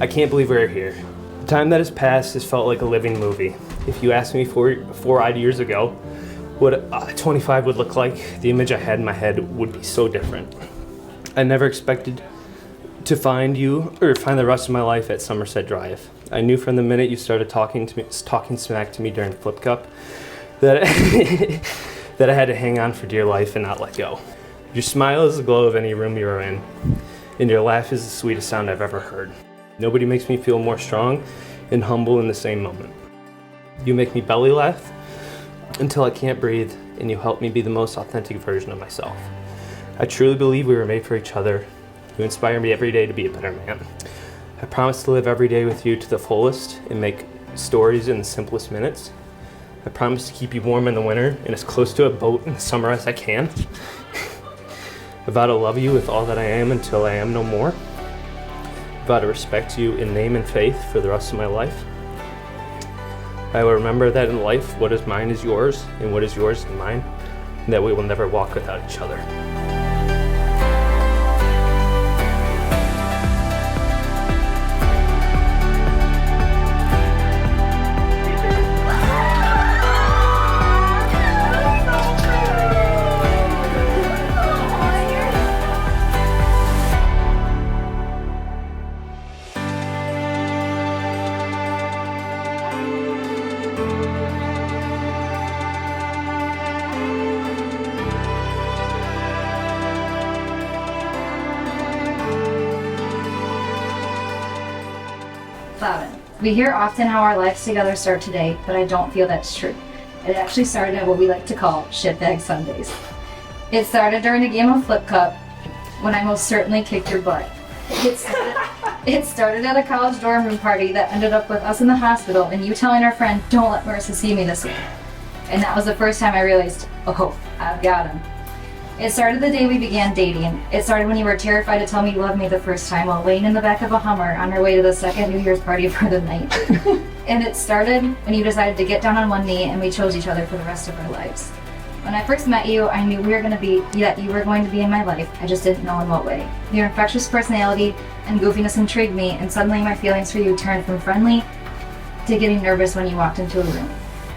I can't believe we're here. The time that has passed has felt like a living movie. If you asked me 4 odd years ago what 25 would look like, the image I had in my head would be so different. I never expected to find you or find the rest of my life at Somerset Drive. I knew from the minute you started talking smack to me during Flip Cup that that I had to hang on for dear life and not let go. Your smile is the glow of any room you're in, and your laugh is the sweetest sound I've ever heard. Nobody makes me feel more strong and humble in the same moment. You make me belly laugh until I can't breathe, and you help me be the most authentic version of myself. I truly believe we were made for each other. You inspire me every day to be a better man. I promise to live every day with you to the fullest and make stories in the simplest minutes. I promise to keep you warm in the winter and as close to a boat in the summer as I can. I vow to love you with all that I am until I am no more. I vow to respect you in name and faith for the rest of my life. I will remember that in life, what is mine is yours, and what is yours is mine, and that we will never walk without each other. Louden. We hear often how our lives together start today, but I don't feel that's true. It actually started at what we like to call shitbag Sundays. It started during a game of Flip Cup, when I most certainly kicked your butt. It started at a college dorm room party that ended up with us in the hospital and you telling our friend, "Don't let Marissa see me this week." And that was the first time I realized, oh, I've got him. It started the day we began dating. It started when you were terrified to tell me you loved me the first time while laying in the back of a Hummer on our way to the second New Year's party for the night. And it started when you decided to get down on one knee and we chose each other for the rest of our lives. When I first met you, I knew you were going to be in my life. I just didn't know in what way. Your infectious personality and goofiness intrigued me, and suddenly my feelings for you turned from friendly to getting nervous when you walked into a room.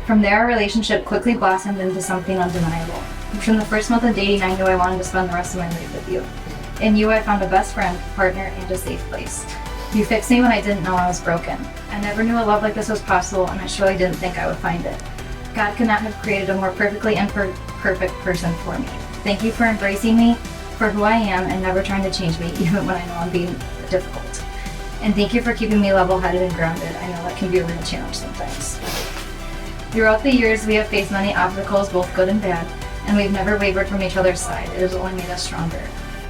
From there, our relationship quickly blossomed into something undeniable. From the first month of dating, I knew I wanted to spend the rest of my life with you. In you, I found a best friend, partner, and a safe place. You fixed me when I didn't know I was broken. I never knew a love like this was possible, and I surely didn't think I would find it. God could not have created a more perfectly imperfect person for me. Thank you for embracing me for who I am and never trying to change me, even when I know I'm being difficult. And thank you for keeping me level-headed and grounded. I know that can be a real challenge sometimes. Throughout the years, we have faced many obstacles, both good and bad, and we've never wavered from each other's side. It has only made us stronger.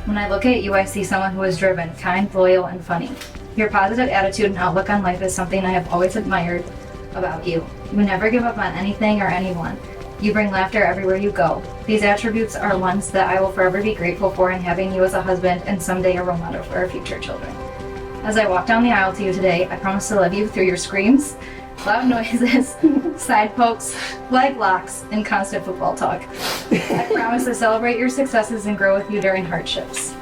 When I look at you, I see someone who is driven, kind, loyal, and funny. Your positive attitude and outlook on life is something I have always admired about you. You never give up on anything or anyone. You bring laughter everywhere you go. These attributes are ones that I will forever be grateful for in having you as a husband and someday a role model for our future children. As I walk down the aisle to you today, I promise to love you through your screams, loud noises, side pokes, leg locks, and constant football talk. I promise to celebrate your successes and grow with you during hardships.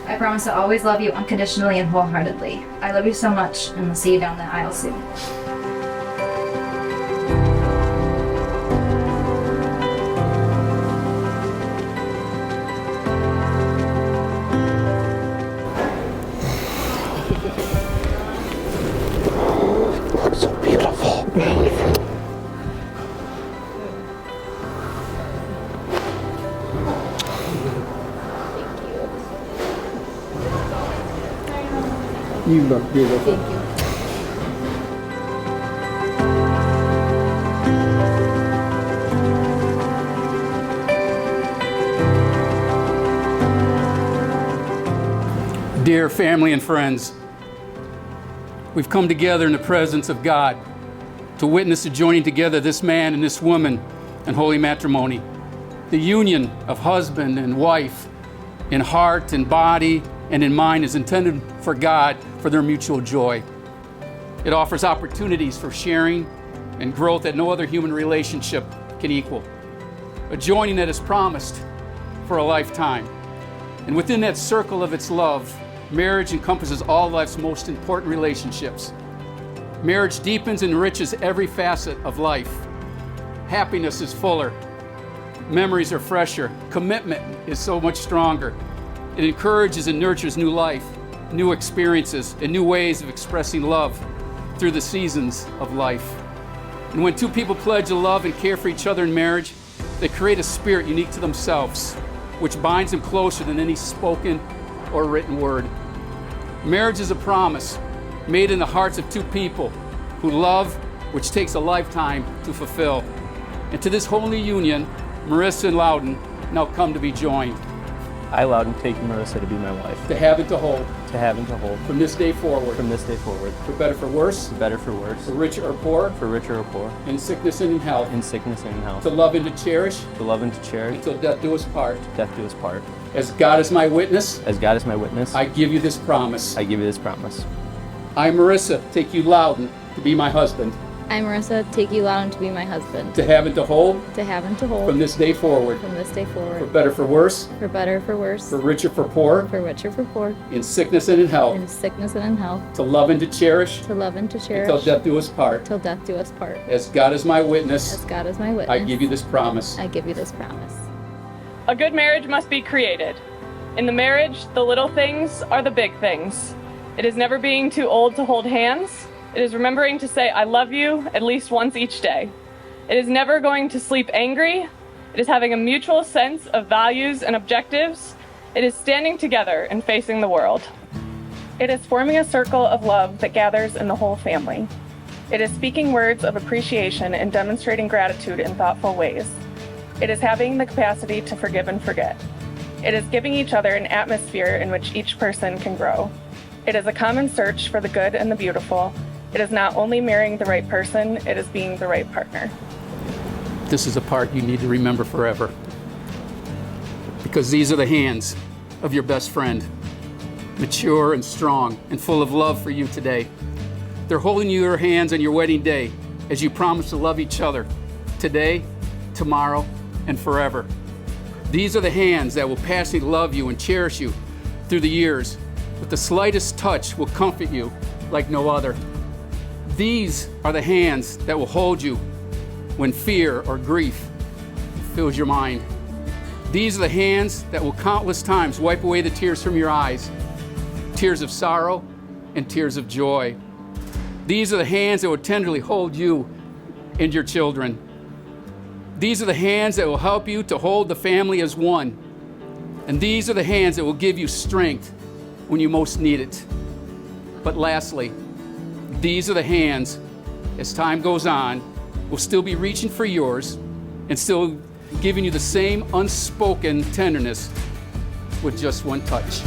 I promise to always love you unconditionally and wholeheartedly. I love you so much, and we'll see you down the aisle soon. So beautiful. You look beautiful. Thank you. Dear family and friends, we've come together in the presence of God to witness the joining together of this man and this woman in holy matrimony. The union of husband and wife in heart and body and in mind is intended for God for their mutual joy. It offers opportunities for sharing and growth that no other human relationship can equal. A joining that is promised for a lifetime. And within that circle of its love, marriage encompasses all life's most important relationships. Marriage deepens and enriches every facet of life. Happiness is fuller. Memories are fresher. Commitment is so much stronger. It encourages and nurtures new life, new experiences, and new ways of expressing love through the seasons of life. And when two people pledge to love and care for each other in marriage, they create a spirit unique to themselves, which binds them closer than any spoken or written word. Marriage is a promise made in the hearts of two people who love, which takes a lifetime to fulfill. And to this holy union, Marissa and Louden now come to be joined. I, Louden, take Marissa to be my wife. To have and to hold. To have and to hold. From this day forward. From this day forward. For better, for worse. For better, for worse. For richer or poor. For richer or poor. In sickness and in health. In sickness and in health. To love and to cherish. To love and to cherish. Until death do us part. Death do us part. As God is my witness. As God is my witness. I give you this promise. I give you this promise. I, Marissa, take you, Louden, to be my husband. I, Marissa, take you, Louden, to be my husband. To have and to hold. To have and to hold. From this day forward. From this day forward. For better, for worse. For better, for worse. For richer, for poor. For richer, for poor. In sickness and in health. In sickness and in health. To love and to cherish. To love and to cherish. Until death do us part. Till death do us part. As God is my witness. As God is my witness. I give you this promise. I give you this promise. A good marriage must be created. In the marriage, the little things are the big things. It is never being too old to hold hands. It is remembering to say, I love you, at least once each day. It is never going to sleep angry. It is having a mutual sense of values and objectives. It is standing together and facing the world. It is forming a circle of love that gathers in the whole family. It is speaking words of appreciation and demonstrating gratitude in thoughtful ways. It is having the capacity to forgive and forget. It is giving each other an atmosphere in which each person can grow. It is a common search for the good and the beautiful. It is not only marrying the right person, it is being the right partner. This is a part you need to remember forever. Because these are the hands of your best friend, mature and strong and full of love for you today. They're holding your hands on your wedding day as you promise to love each other today, tomorrow, and forever. These are the hands that will passionately love you and cherish you through the years. With the slightest touch will comfort you like no other. These are the hands that will hold you when fear or grief fills your mind. These are the hands that will countless times wipe away the tears from your eyes, tears of sorrow and tears of joy. These are the hands that will tenderly hold you and your children. These are the hands that will help you to hold the family as one. And these are the hands that will give you strength when you most need it. But lastly, these are the hands, as time goes on, will still be reaching for yours and still giving you the same unspoken tenderness with just one touch.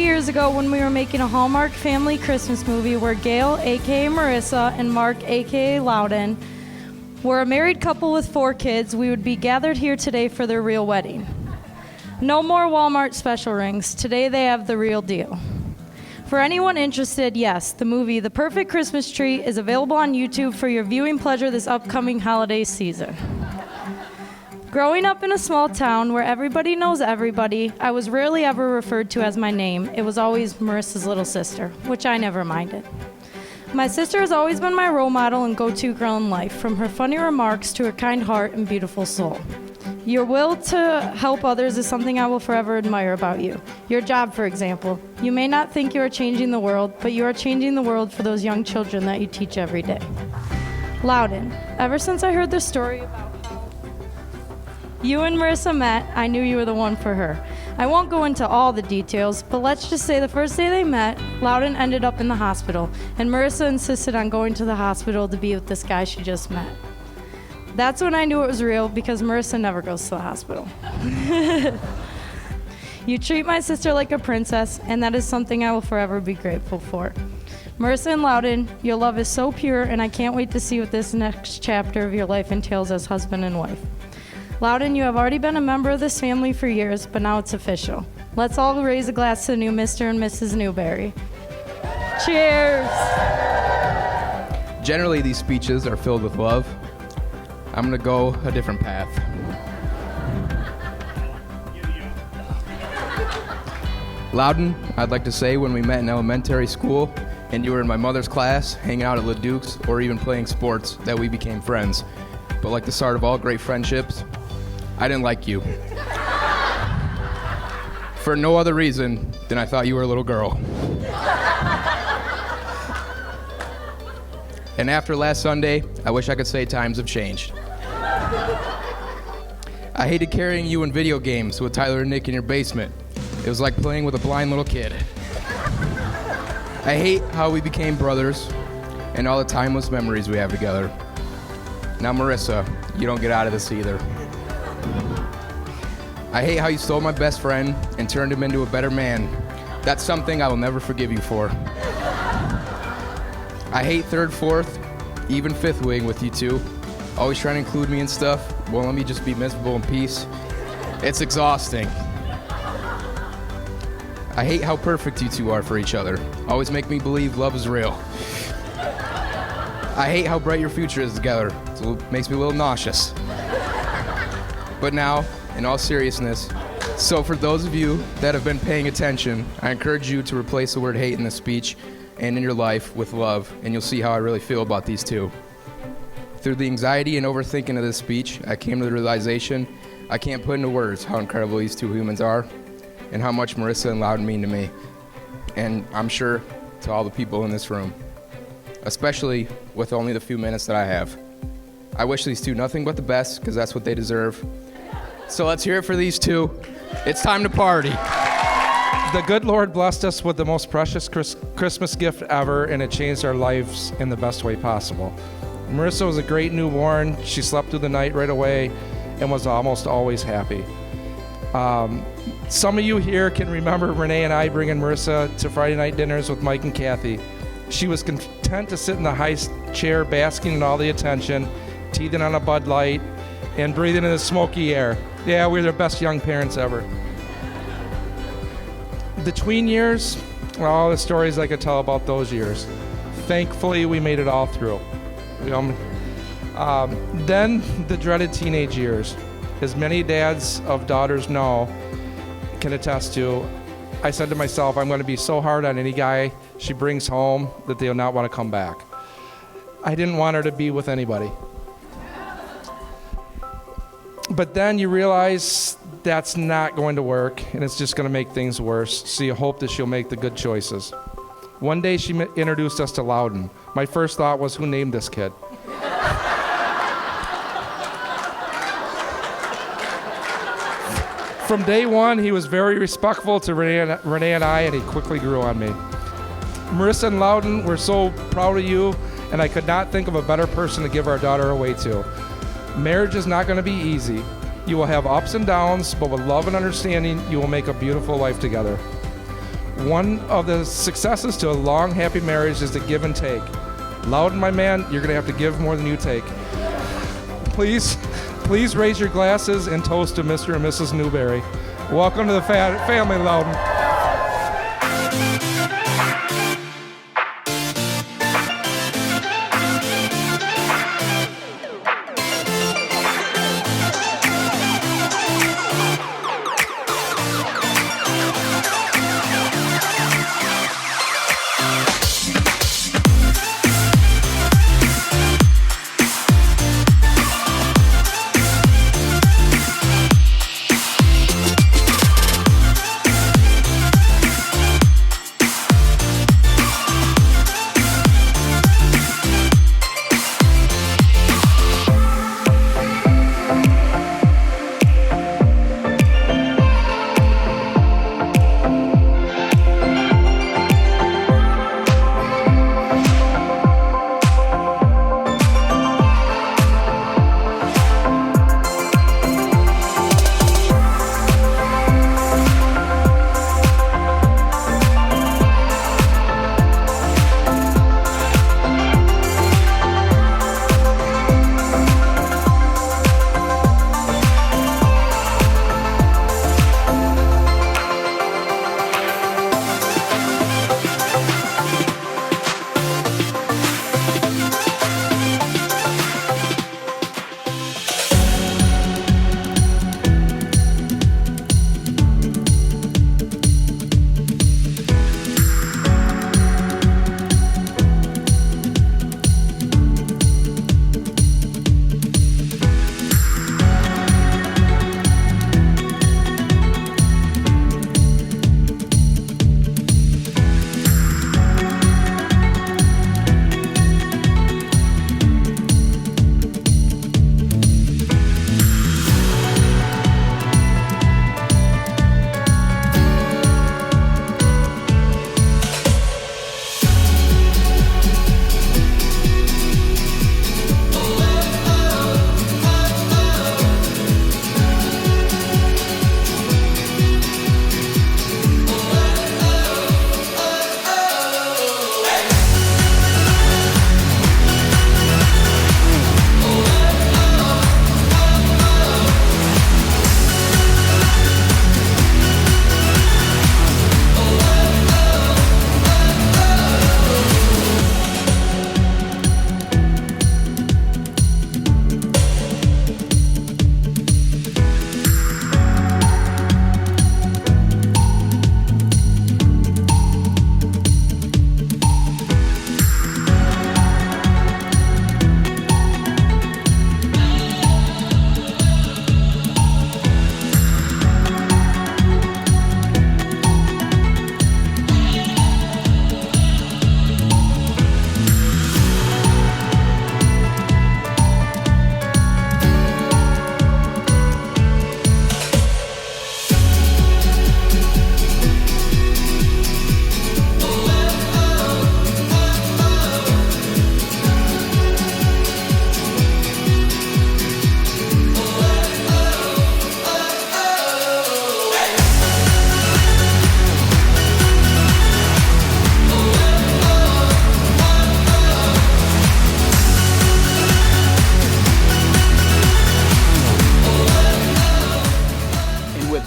years ago when we were making a Hallmark family Christmas movie where Gail, aka Marissa, and Mark, aka Louden, were a married couple with 4 kids, we would be gathered here today for their real wedding. No more Walmart special rings. Today they have the real deal. For anyone interested, yes, the movie The Perfect Christmas Tree is available on YouTube for your viewing pleasure this upcoming holiday season. Growing up in a small town where everybody knows everybody, I was rarely ever referred to as my name. It was always Marissa's little sister, which I never minded. My sister has always been my role model and go-to girl in life, from her funny remarks to her kind heart and beautiful soul. Your will to help others is something I will forever admire about you. Your job, for example. You may not think you are changing the world, but you are changing the world for those young children that you teach every day. Louden, ever since I heard the story about how you and Marissa met, I knew you were the one for her. I won't go into all the details, but let's just say the first day they met, Louden ended up in the hospital, and Marissa insisted on going to the hospital to be with this guy she just met. That's when I knew it was real, because Marissa never goes to the hospital. You treat my sister like a princess, and that is something I will forever be grateful for. Marissa and Louden, your love is so pure, and I can't wait to see what this next chapter of your life entails as husband and wife. Louden, you have already been a member of this family for years, but now it's official. Let's all raise a glass to the new Mr. and Mrs. Newberry. Cheers! Generally, these speeches are filled with love. I'm gonna go a different path. Louden, I'd like to say when we met in elementary school and you were in my mother's class, hanging out at Leduc's, or even playing sports, that we became friends. But like the start of all great friendships, I didn't like you. For no other reason than I thought you were a little girl. And after last Sunday, I wish I could say times have changed. I hated carrying you in video games with Tyler and Nick in your basement. It was like playing with a blind little kid. I hate how we became brothers and all the timeless memories we have together. Now, Marissa, you don't get out of this either. I hate how you stole my best friend and turned him into a better man. That's something I will never forgive you for. I hate 3rd, 4th, even 5th wing with you two. Always trying to include me in stuff. Won't let me just be miserable in peace. It's exhausting. I hate how perfect you two are for each other. Always make me believe love is real. I hate how bright your future is together. It makes me a little nauseous. But now, in all seriousness, so for those of you that have been paying attention, I encourage you to replace the word hate in the speech and in your life with love, and you'll see how I really feel about these two. Through the anxiety and overthinking of this speech, I came to the realization I can't put into words how incredible these two humans are and how much Marissa and Louden mean to me, and I'm sure to all the people in this room, especially with only the few minutes that I have. I wish these two nothing but the best, because that's what they deserve. So let's hear it for these two. It's time to party. The good Lord blessed us with the most precious Christmas gift ever, and it changed our lives in the best way possible. Marissa was a great newborn. She slept through the night right away and was almost always happy. Some of you here can remember Renee and I bringing Marissa to Friday night dinners with Mike and Kathy. She was content to sit in the high chair, basking in all the attention, teething on a Bud Light, and breathing in the smoky air. Yeah, we're the best young parents ever. The tween years, all the stories I could tell about those years. Thankfully, we made it all through. Then the dreaded teenage years. As many dads of daughters know, can attest to, I said to myself, I'm going to be so hard on any guy she brings home that they'll not want to come back. I didn't want her to be with anybody. But then you realize that's not going to work, and it's just going to make things worse, so you hope that she'll make the good choices. One day she introduced us to Louden. My first thought was, who named this kid? From day one, he was very respectful to Renee and I, and he quickly grew on me. Marissa and Louden, we're so proud of you, and I could not think of a better person to give our daughter away to. Marriage is not going to be easy. You will have ups and downs, but with love and understanding, you will make a beautiful life together. One of the successes to a long, happy marriage is the give and take. Louden, my man, you're going to have to give more than you take. Please raise your glasses and toast to Mr. and Mrs. Newberry. Welcome to the family, Louden.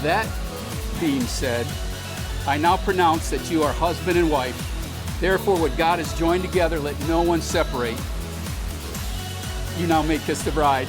That being said, I now pronounce that you are husband and wife. Therefore, what God has joined together, let no one separate. You now make this the bride.